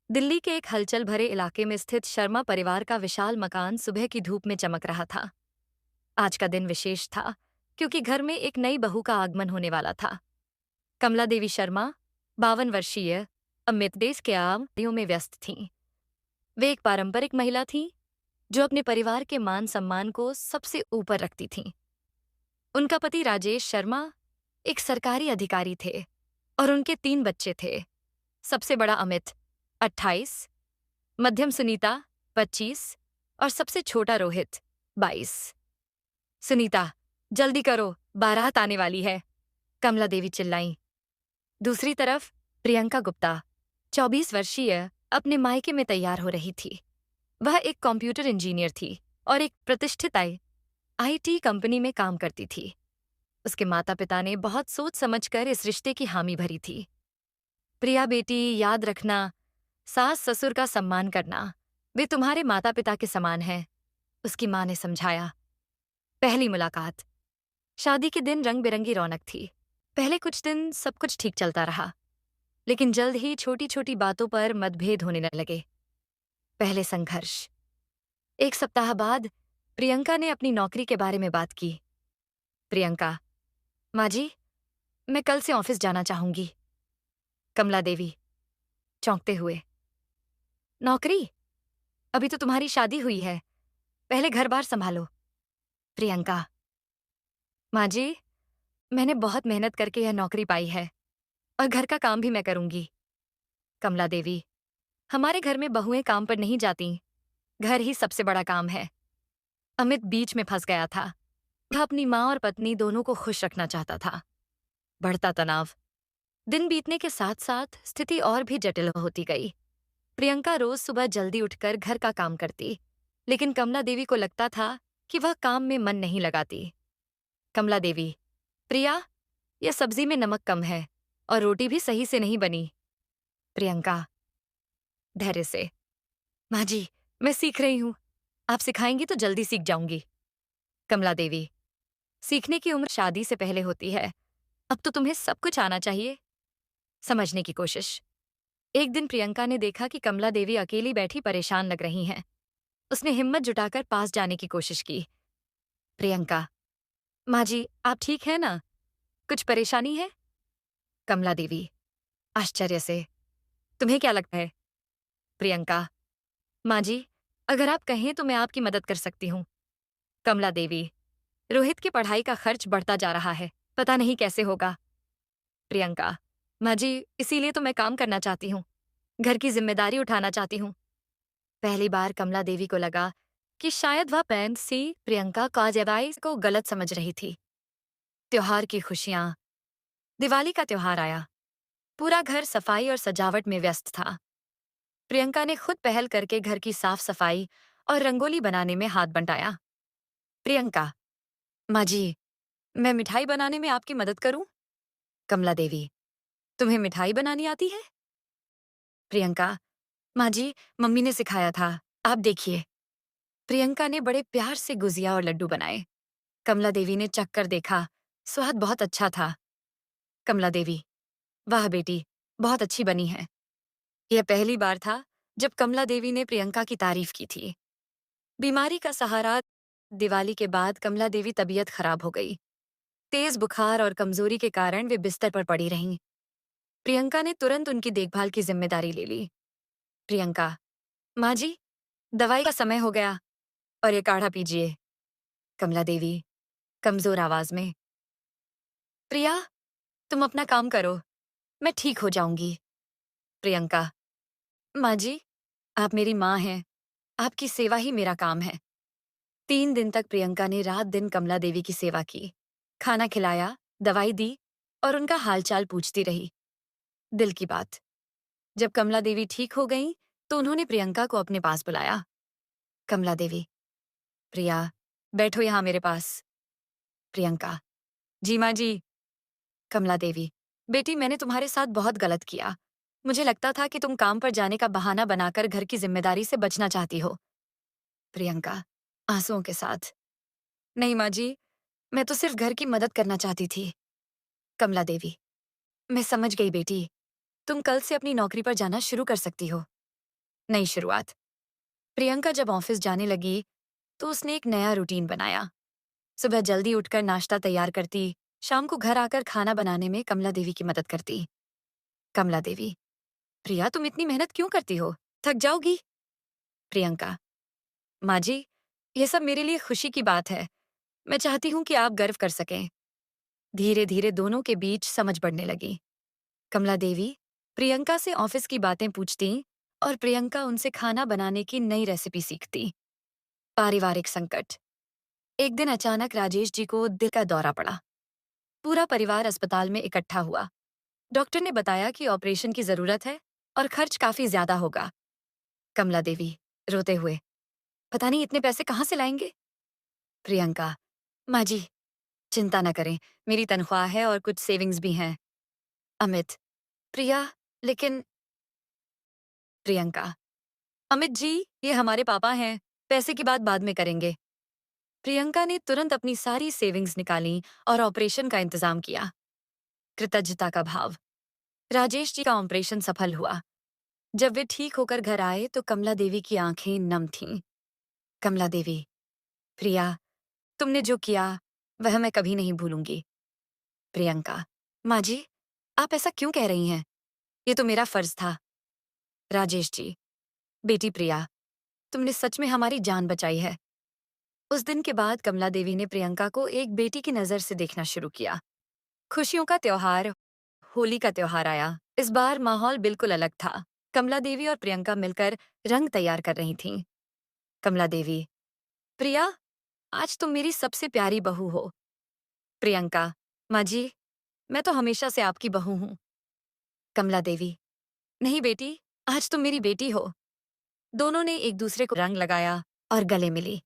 दिल्ली के एक हलचल भरे इलाके में स्थित शर्मा परिवार का विशाल मकान सुबह की धूप में चमक रहा था। आज का दिन विशेष था क्योंकि घर में एक नई बहू का आगमन होने वाला था। कमला देवी शर्मा, 52 वर्षीय, अमित देश के आमों में व्यस्त थीं। वे एक पारंपरिक महिला थीं जो अपने परिवार के मान सम्मान को सबसे ऊपर रखती थीं। उनका पति राजेश शर्मा एक सरकारी अधिकारी थे और उनके 3 बच्चे थे। सबसे बड़ा अमित, 28, मध्यम सुनीता, 25 और सबसे छोटा रोहित, 22। सुनीता, जल्दी करो, बारात आने वाली है, कमला देवी चिल्लाईं। दूसरी तरफ प्रियंका गुप्ता, 24 वर्षीय, अपने मायके में तैयार हो रही थी। वह एक कंप्यूटर इंजीनियर थी और एक प्रतिष्ठित आईटी कंपनी में काम करती थी। उसके माता पिता ने बहुत सोच समझकर इस रिश्ते की हामी भरी थी। प्रिया बेटी, याद रखना, सास ससुर का सम्मान करना, वे तुम्हारे माता पिता के समान हैं, उसकी माँ ने समझाया। पहली मुलाकात। शादी के दिन रंग बिरंगी रौनक थी। पहले कुछ दिन सब कुछ ठीक चलता रहा, लेकिन जल्द ही छोटी छोटी बातों पर मतभेद होने लगे। पहले संघर्ष। 1 सप्ताह बाद प्रियंका ने अपनी नौकरी के बारे में बात की। प्रियंका, माँ जी, मैं कल से ऑफिस जाना चाहूंगी। कमला देवी, चौंकते हुए, नौकरी? अभी तो तुम्हारी शादी हुई है, पहले घर बार संभालो। प्रियंका, माँ जी, मैंने बहुत मेहनत करके यह नौकरी पाई है और घर का काम भी मैं करूंगी। कमला देवी, हमारे घर में बहुएं काम पर नहीं जाती, घर ही सबसे बड़ा काम है। अमित बीच में फंस गया था। वह अपनी माँ और पत्नी दोनों को खुश रखना चाहता था। बढ़ता तनाव। दिन बीतने के साथ साथ स्थिति और भी जटिल होती गई। प्रियंका रोज सुबह जल्दी उठकर घर का काम करती, लेकिन कमला देवी को लगता था कि वह काम में मन नहीं लगाती। कमला देवी, प्रिया, यह सब्जी में नमक कम है और रोटी भी सही से नहीं बनी। प्रियंका, धैर्य से, माँ जी, मैं सीख रही हूँ, आप सिखाएंगी तो जल्दी सीख जाऊंगी। कमला देवी, सीखने की उम्र शादी से पहले होती है, अब तो तुम्हें सब कुछ आना चाहिए। समझने की कोशिश। एक दिन प्रियंका ने देखा कि कमला देवी अकेली बैठी परेशान लग रही हैं। उसने हिम्मत जुटाकर पास जाने की कोशिश की। प्रियंका, माँ जी, आप ठीक है ना? कुछ परेशानी है? कमला देवी, आश्चर्य से, तुम्हें क्या लगता है? प्रियंका, माँ जी, अगर आप कहें तो मैं आपकी मदद कर सकती हूँ। कमला देवी, रोहित की पढ़ाई का खर्च बढ़ता जा रहा है, पता नहीं कैसे होगा। प्रियंका, माँ जी, इसीलिए तो मैं काम करना चाहती हूँ, घर की जिम्मेदारी उठाना चाहती हूँ। पहली बार कमला देवी को लगा कि शायद वह पैन सी प्रियंका काजबाई को गलत समझ रही थी। त्योहार की खुशियां। दिवाली का त्योहार आया। पूरा घर सफाई और सजावट में व्यस्त था। प्रियंका ने खुद पहल करके घर की साफ सफाई और रंगोली बनाने में हाथ बंटाया। प्रियंका, माँ जी, मैं मिठाई बनाने में आपकी मदद करूं? कमला देवी, तुम्हें मिठाई बनानी आती है? प्रियंका, माँ जी, मम्मी ने सिखाया था, आप देखिए। प्रियंका ने बड़े प्यार से गुजिया और लड्डू बनाए। कमला देवी ने चखकर देखा, स्वाद बहुत अच्छा था। कमला देवी, वाह बेटी, बहुत अच्छी बनी है। यह पहली बार था जब कमला देवी ने प्रियंका की तारीफ की थी। बीमारी का सहारा। दिवाली के बाद कमला देवी तबीयत खराब हो गई। तेज बुखार और कमजोरी के कारण वे बिस्तर पर पड़ी रहीं। प्रियंका ने तुरंत उनकी देखभाल की जिम्मेदारी ले ली। प्रियंका, माँ जी, दवाई का समय हो गया और ये काढ़ा पीजिए। कमला देवी, कमजोर आवाज में, प्रिया, तुम अपना काम करो, मैं ठीक हो जाऊंगी। प्रियंका, माँ जी, आप मेरी माँ हैं, आपकी सेवा ही मेरा काम है। 3 दिन तक प्रियंका ने रात दिन कमला देवी की सेवा की, खाना खिलाया, दवाई दी और उनका हालचाल पूछती रही। दिल की बात। जब कमला देवी ठीक हो गईं, तो उन्होंने प्रियंका को अपने पास बुलाया। कमला देवी, प्रिया, बैठो यहाँ मेरे पास। प्रियंका, जी माँ जी। कमला देवी, बेटी, मैंने तुम्हारे साथ बहुत गलत किया। मुझे लगता था कि तुम काम पर जाने का बहाना बनाकर घर की जिम्मेदारी से बचना चाहती हो। प्रियंका, आंसुओं के साथ, नहीं माँ जी, मैं तो सिर्फ घर की मदद करना चाहती थी। कमला देवी, मैं समझ गई बेटी, तुम कल से अपनी नौकरी पर जाना शुरू कर सकती हो। नई शुरुआत। प्रियंका जब ऑफिस जाने लगी तो उसने एक नया रूटीन बनाया। सुबह जल्दी उठकर नाश्ता तैयार करती, शाम को घर आकर खाना बनाने में कमला देवी की मदद करती। कमला देवी, प्रिया तुम इतनी मेहनत क्यों करती हो? थक जाओगी। प्रियंका, माँ जी, ये सब मेरे लिए खुशी की बात है। मैं चाहती हूँ कि आप गर्व कर सकें। धीरे धीरे दोनों के बीच समझ बढ़ने लगी। कमला देवी प्रियंका से ऑफिस की बातें पूछती और प्रियंका उनसे खाना बनाने की नई रेसिपी सीखती। पारिवारिक संकट। एक दिन अचानक राजेश जी को दिल का दौरा पड़ा। पूरा परिवार अस्पताल में इकट्ठा हुआ। डॉक्टर ने बताया कि ऑपरेशन की जरूरत है और खर्च काफी ज्यादा होगा। कमला देवी रोते हुए, पता नहीं इतने पैसे कहाँ से लाएंगे। प्रियंका, माँ जी, चिंता न करें, मेरी तनख्वाह है और कुछ सेविंग्स भी हैं। अमित, प्रिया, लेकिन। प्रियंका, अमित जी, ये हमारे पापा हैं, पैसे की बात बाद में करेंगे। प्रियंका ने तुरंत अपनी सारी सेविंग्स निकाली और ऑपरेशन का इंतजाम किया। कृतज्ञता का भाव। राजेश जी का ऑपरेशन सफल हुआ। जब वे ठीक होकर घर आए तो कमला देवी की आंखें नम थीं। कमला देवी, प्रिया, तुमने जो किया वह मैं कभी नहीं भूलूंगी। प्रियंका, माँ जी, आप ऐसा क्यों कह रही हैं? ये तो मेरा फर्ज था। राजेश जी, बेटी प्रिया, तुमने सच में हमारी जान बचाई है। उस दिन के बाद कमला देवी ने प्रियंका को एक बेटी की नजर से देखना शुरू किया। खुशियों का त्योहार, होली का त्योहार आया। इस बार माहौल बिल्कुल अलग था। कमला देवी और प्रियंका मिलकर रंग तैयार कर रही थीं। कमला देवी, प्रिया, आज तुम मेरी सबसे प्यारी बहू हो। प्रियंका, माँ जी, मैं तो हमेशा से आपकी बहू हूँ। कमला देवी, नहीं बेटी, आज तुम मेरी बेटी हो। दोनों ने एक दूसरे को रंग लगाया और गले मिली।